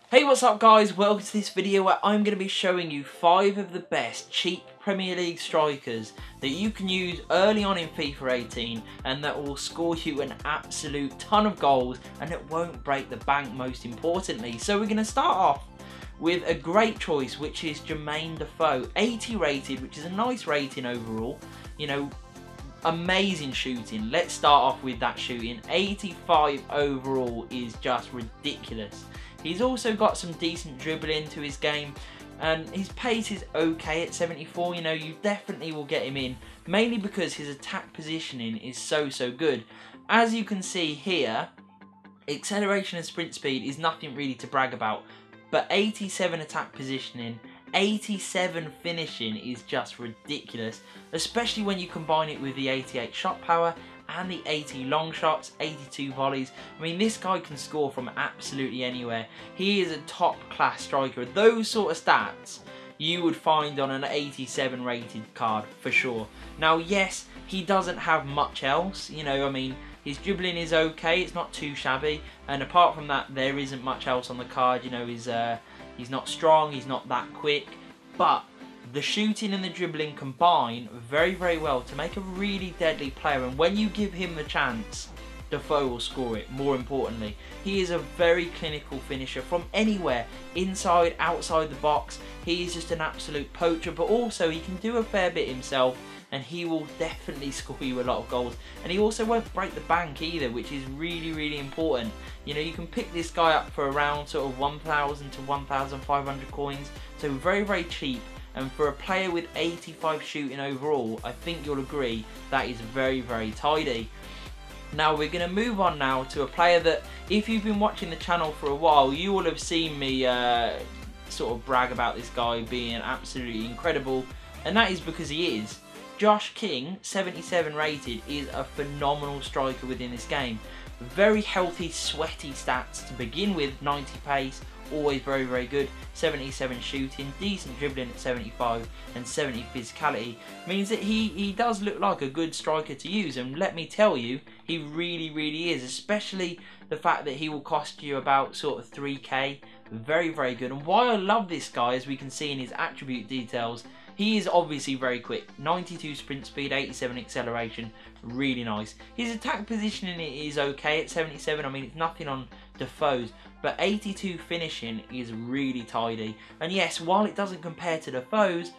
Hey, what's up guys? Welcome to this video where I'm going to be showing you 5 of the best cheap Premier League strikers that you can use early on in FIFA 18 and that will score you an absolute ton of goals and it won't break the bank, most importantly. So we're going to start off with a great choice, which is Jermain Defoe, 80 rated, which is a nice rating overall. You know, amazing shooting. Let's start off with that shooting. 85 overall is just ridiculous. He's also got some decent dribbling to his game, and his pace is okay at 74. You know, you definitely will get him in, mainly because his attack positioning is so good. As you can see here, acceleration and sprint speed is nothing really to brag about, but 87 attack positioning, 87 finishing is just ridiculous, especially when you combine it with the 88 shot power and the 80 long shots, 82 volleys. I mean, this guy can score from absolutely anywhere. He is a top class striker. Those sort of stats you would find on an 87 rated card for sure. Now, yes, he doesn't have much else. You know, I mean, his dribbling is okay. It's not too shabby. And apart from that, there isn't much else on the card. You know, he's not strong. He's not that quick. But the shooting and the dribbling combine very well to make a really deadly player, and when you give him the chance, Defoe will score it. More importantly, he is a very clinical finisher from anywhere, inside, outside the box. He is just an absolute poacher, but also he can do a fair bit himself and he will definitely score you a lot of goals, and he also won't break the bank either, which is really important. You know, you can pick this guy up for around sort of 1,000 to 1,500 coins, so very cheap. And for a player with 85 shooting overall, I think you'll agree that is very tidy. Now we're going to move on now to a player that, if you've been watching the channel for a while, you will have seen me sort of brag about this guy being absolutely incredible, and that is because he is. Josh King, 77 rated, is a phenomenal striker within this game. Very healthy, sweaty stats to begin with. 90 pace, always very good. 77 shooting, decent dribbling at 75, and 70 physicality means that he does look like a good striker to use, and let me tell you, he really is, especially the fact that he will cost you about sort of 3k. Very good. And why I love this guy, as we can see in his attribute details, he is obviously very quick. 92 sprint speed, 87 acceleration, really nice. His attack positioning is okay at 77. I mean, it's nothing on Defoe's, but 82 finishing is really tidy. And yes, while it doesn't compare to Defoe's,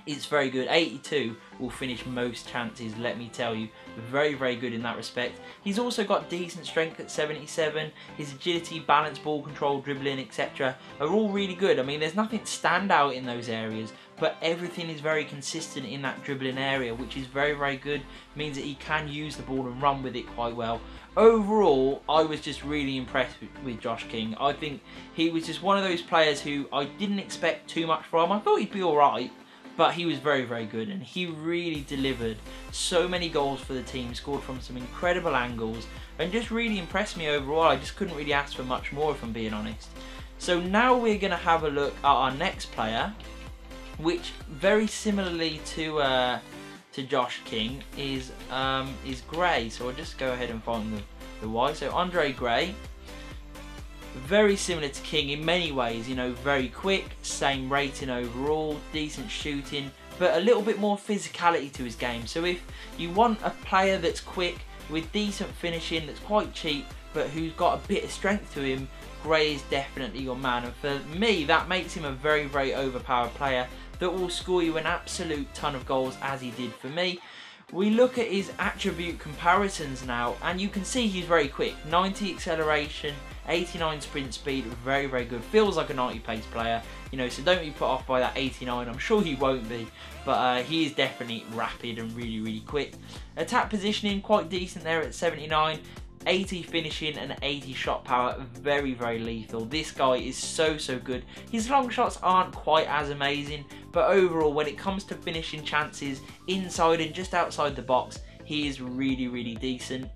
it's very good. 82 will finish most chances, let me tell you. Very good in that respect. He's also got decent strength at 77. His agility, balance, ball control, dribbling, etc. are all really good. I mean, there's nothing stand out in those areas, but everything is very consistent in that dribbling area, which is very good. Means that he can use the ball and run with it quite well. Overall, I was just really impressed with Josh King. I think he was just one of those players who I didn't expect too much from. I thought he'd be alright, but he was very good, and he really delivered so many goals for the team, scored from some incredible angles, and just really impressed me overall. I just couldn't really ask for much more, if I'm being honest. So now we're going to have a look at our next player, which very similarly to Josh King is Gray. So I'll just go ahead and find the Y. So Andre Gray, very similar to King in many ways, you know, very quick, same rating overall, decent shooting, but a little bit more physicality to his game. So if you want a player that's quick with decent finishing, that's quite cheap, but who's got a bit of strength to him, Gray is definitely your man. And for me, that makes him a very overpowered player that will score you an absolute ton of goals, as he did for me. We look at his attribute comparisons now, and you can see he's very quick. 90 acceleration, 89 sprint speed, very good. Feels like a 90 pace player, you know, so don't be put off by that 89. I'm sure he won't be, but he is definitely rapid and really quick. Attack positioning, quite decent there at 79. 80 finishing and 80 shot power, very lethal. This guy is so good. His long shots aren't quite as amazing, but overall, when it comes to finishing chances inside and just outside the box, he is really decent.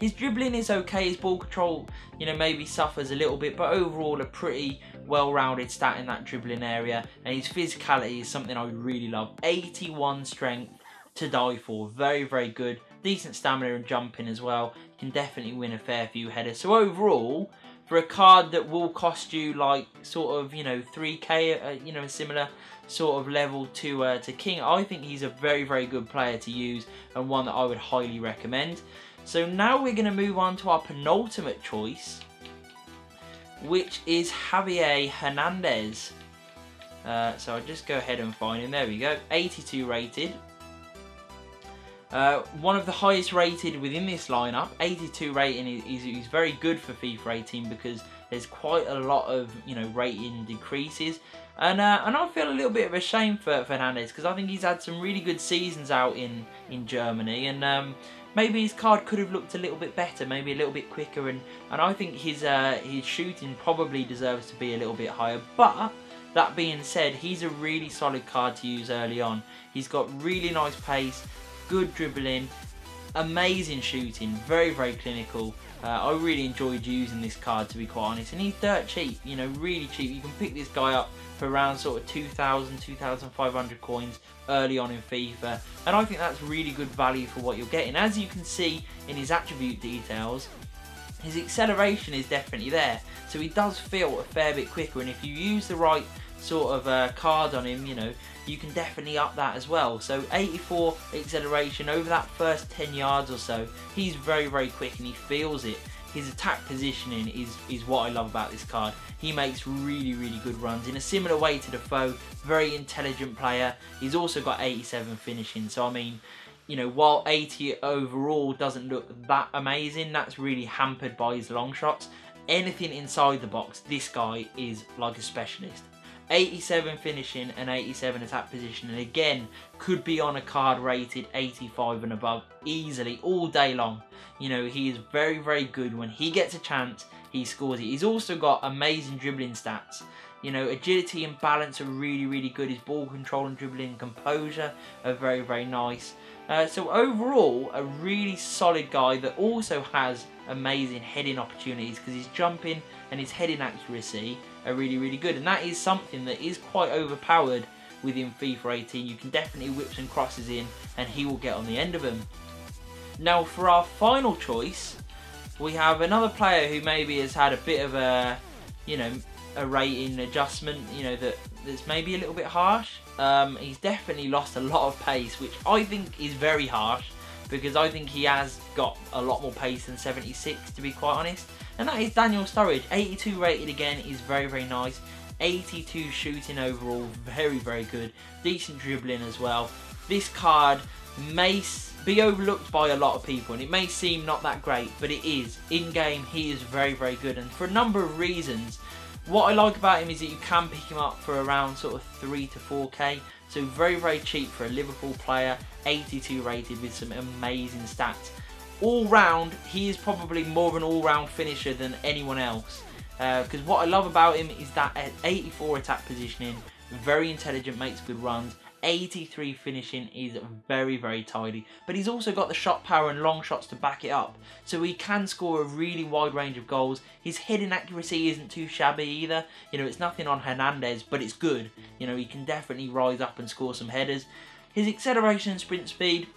His dribbling is okay, his ball control, you know, maybe suffers a little bit, but overall a pretty well-rounded stat in that dribbling area, and his physicality is something I really love. 81 strength to die for, very good. Decent stamina and jumping as well. Can definitely win a fair few headers. So overall, for a card that will cost you like sort of, you know, 3k, you know, a similar sort of level to King, I think he's a very, very good player to use and one that I would highly recommend. So now we're going to move on to our penultimate choice, which is Javier Hernandez. So I'll just go ahead and find him. There we go, 82 rated. One of the highest rated within this lineup. 82 rating is very good for FIFA 18 because there's quite a lot of, you know, rating decreases. And I feel a little bit of a shame for Hernandez because I think he's had some really good seasons out in Germany, and maybe his card could have looked a little bit better, maybe a little bit quicker, and I think his shooting probably deserves to be a little bit higher. But that being said, he's a really solid card to use early on. He's got really nice pace, good dribbling, amazing shooting, very, very clinical. I really enjoyed using this card, to be quite honest, and he's dirt cheap, you know, really cheap. You can pick this guy up for around sort of 2,000, 2,500 coins early on in FIFA, and I think that's really good value for what you're getting. As you can see in his attribute details, his acceleration is definitely there, so he does feel a fair bit quicker, and if you use the right sort of card on him, you know, you can definitely up that as well. So 84 acceleration over that first 10 yards or so, he's very, very quick and he feels it. His attack positioning is what I love about this card. He makes really, really good runs in a similar way to Defoe. Very intelligent player. He's also got 87 finishing, so I mean, you know, while 80 overall doesn't look that amazing, that's really hampered by his long shots. Anything inside the box, this guy is like a specialist. 87 finishing and 87 attack position, and again could be on a card rated 85 and above easily all day long. You know, he is very, very good. When he gets a chance, he scores it. He's also got amazing dribbling stats. You know, agility and balance are really, really good. His ball control and dribbling and composure are very, very nice. So overall, a really solid guy that also has amazing heading opportunities because his jumping and his heading accuracy are really, really good. And that is something that is quite overpowered within FIFA 18. You can definitely whip some crosses in and he will get on the end of them. Now for our final choice, we have another player who maybe has had a bit of a, you know, a rating adjustment, you know, that's maybe a little bit harsh. He's definitely lost a lot of pace, which I think is very harsh because I think he has got a lot more pace than 76, to be quite honest. And that is Daniel Sturridge. 82 rated again is very, very nice. 82 shooting overall, very, very good. Decent dribbling as well. This card may be overlooked by a lot of people and it may seem not that great, but it is. In game, he is very, very good, and for a number of reasons. What I like about him is that you can pick him up for around sort of 3 to 4k, so very, very cheap for a Liverpool player. 82 rated with some amazing stats. All round, he is probably more of an all-round finisher than anyone else, because what I love about him is that at 84 attack positioning, very intelligent, makes good runs. 83 finishing is very, very tidy, but he's also got the shot power and long shots to back it up, so he can score a really wide range of goals. His heading accuracy isn't too shabby either. You know, it's nothing on Hernandez, but it's good. You know, he can definitely rise up and score some headers. His acceleration and sprint speed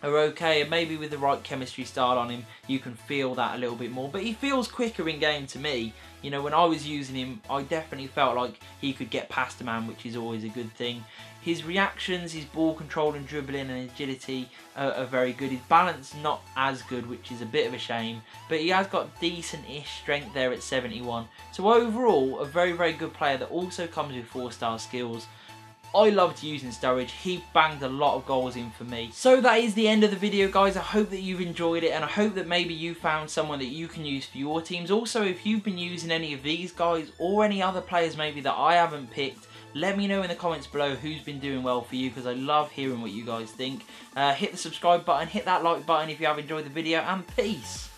are okay, and maybe with the right chemistry style on him, you can feel that a little bit more, but he feels quicker in game to me. You know, when I was using him, I definitely felt like he could get past a man, which is always a good thing. His reactions, his ball control and dribbling and agility are very good. His balance not as good, which is a bit of a shame, but he has got decent-ish strength there at 71. So overall, a very, very good player that also comes with 4-star skills. I loved using Sturridge. He banged a lot of goals in for me. So that is the end of the video, guys. I hope that you've enjoyed it, and I hope that maybe you found someone that you can use for your teams. Also, if you've been using any of these guys or any other players maybe that I haven't picked, let me know in the comments below who's been doing well for you, because I love hearing what you guys think. Hit the subscribe button, hit that like button if you have enjoyed the video, and peace.